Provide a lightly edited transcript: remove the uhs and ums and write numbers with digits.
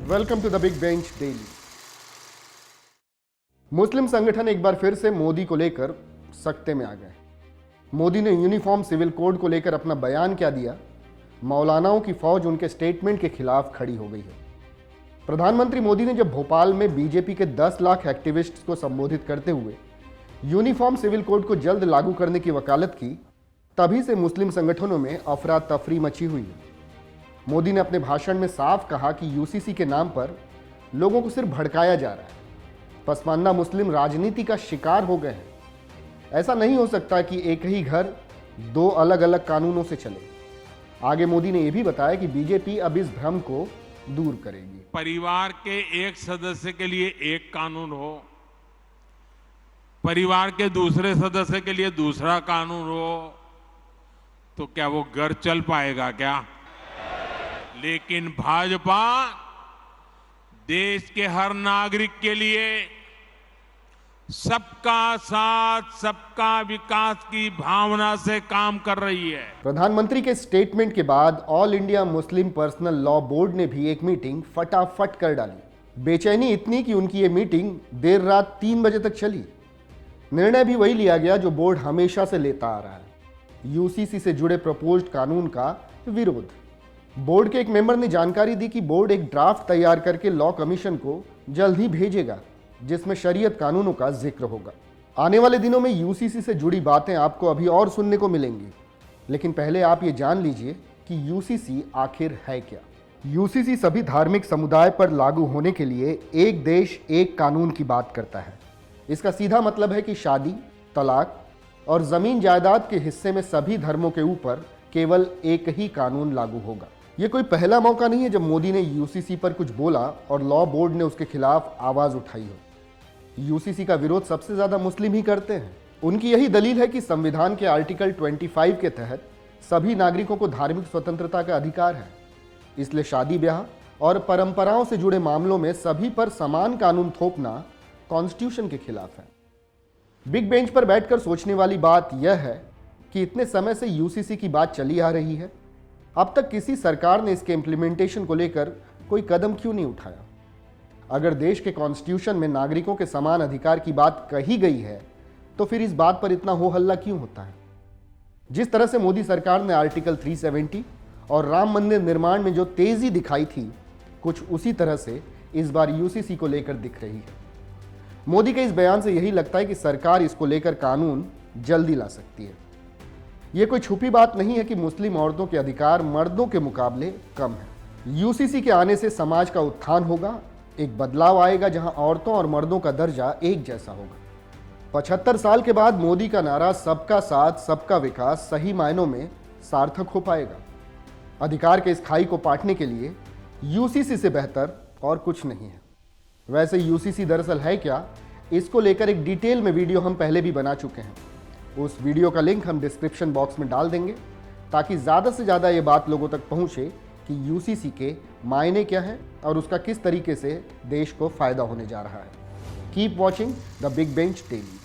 Welcome to the big bench daily. मुस्लिम संगठन एक बार फिर से मोदी को लेकर सख्ते में आ गए। मोदी ने यूनिफॉर्म सिविल कोड को लेकर अपना बयान क्या दिया, मौलानाओं की फौज उनके स्टेटमेंट के खिलाफ खड़ी हो गई है। प्रधानमंत्री मोदी ने जब भोपाल में बीजेपी के 10 लाख एक्टिविस्ट्स को संबोधित करते हुए यूनिफॉर्म सिविल कोड को जल्द लागू करने की वकालत की, तभी से मुस्लिम संगठनों में अफरा तफरी मची हुई है। मोदी ने अपने भाषण में साफ कहा कि यूसीसी के नाम पर लोगों को सिर्फ भड़काया जा रहा है। पसमानदा मुस्लिम राजनीति का शिकार हो गए हैं। ऐसा नहीं हो सकता कि एक ही घर दो अलग अलग कानूनों से चले। आगे मोदी ने यह भी बताया कि बीजेपी अब इस भ्रम को दूर करेगी। परिवार के एक सदस्य के लिए एक कानून हो, परिवार के दूसरे सदस्य के लिए दूसरा कानून हो, तो क्या वो घर चल पाएगा क्या? लेकिन भाजपा देश के हर नागरिक के लिए सबका साथ सबका विकास की भावना से काम कर रही है। प्रधानमंत्री के स्टेटमेंट के बाद all India Muslim personal law board ने भी एक मीटिंग फटाफट कर डाली। बेचैनी इतनी कि उनकी ये मीटिंग देर रात 3 बजे तक चली। निर्णय भी वही लिया गया जो बोर्ड हमेशा से लेता आ रहा है, यूसीसी से जुड़े प्रपोज्ड कानून का विरोध। बोर्ड के एक मेंबर ने जानकारी दी कि बोर्ड एक ड्राफ्ट तैयार करके लॉ कमीशन को जल्द ही भेजेगा, जिसमें शरीयत कानूनों का जिक्र होगा। आने वाले दिनों में यूसीसी से जुड़ी बातें आपको अभी और सुनने को मिलेंगी, लेकिन पहले आप ये जान लीजिए कि यूसीसी आखिर है क्या। यूसीसी सभी धार्मिक समुदाय पर लागू होने के लिए एक देश एक कानून की बात करता है। इसका सीधा मतलब है कि शादी, तलाक और जमीन जायदाद के हिस्से में सभी धर्मों के ऊपर केवल एक ही कानून लागू होगा। ये कोई पहला मौका नहीं है जब मोदी ने यूसीसी पर कुछ बोला और लॉ बोर्ड ने उसके खिलाफ आवाज उठाई हो। यूसीसी का विरोध सबसे ज्यादा मुस्लिम ही करते हैं। उनकी यही दलील है कि संविधान के आर्टिकल 25 के तहत सभी नागरिकों को धार्मिक स्वतंत्रता का अधिकार है, इसलिए शादी ब्याह और परंपराओं से जुड़े मामलों में सभी पर समान कानून थोपना कॉन्स्टिट्यूशन के खिलाफ है। बिग बेंच पर बैठकर सोचने वाली बात यह है कि इतने समय से यूसीसी की बात चली आ रही है, अब तक किसी सरकार ने इसके इम्प्लीमेंटेशन को लेकर कोई कदम क्यों नहीं उठाया? अगर देश के कॉन्स्टिट्यूशन में नागरिकों के समान अधिकार की बात कही गई है, तो फिर इस बात पर इतना हो हल्ला क्यों होता है? जिस तरह से मोदी सरकार ने आर्टिकल 370 और राम मंदिर निर्माण में जो तेजी दिखाई थी, कुछ उसी तरह से इस बार यूसीसी को लेकर दिख रही है। मोदी के इस बयान से यही लगता है कि सरकार इसको लेकर कानून जल्दी ला सकती है। यह कोई छुपी बात नहीं है कि मुस्लिम औरतों के अधिकार मर्दों के मुकाबले कम है। यूसीसी के आने से समाज का उत्थान होगा, एक बदलाव आएगा जहां औरतों और मर्दों का दर्जा एक जैसा होगा। 75 साल के बाद मोदी का नारा सबका साथ सबका विकास सही मायनों में सार्थक हो पाएगा। अधिकार के इस खाई को पाटने के लिए यूसीसी से बेहतर और कुछ नहीं है। वैसे यूसीसी दरअसल है क्या, इसको लेकर एक डिटेल में वीडियो हम पहले भी बना चुके हैं। उस वीडियो का लिंक हम डिस्क्रिप्शन बॉक्स में डाल देंगे, ताकि ज़्यादा से ज़्यादा ये बात लोगों तक पहुँचे कि यूसीसी के मायने क्या हैं और उसका किस तरीके से देश को फ़ायदा होने जा रहा है। Keep watching the big bench daily.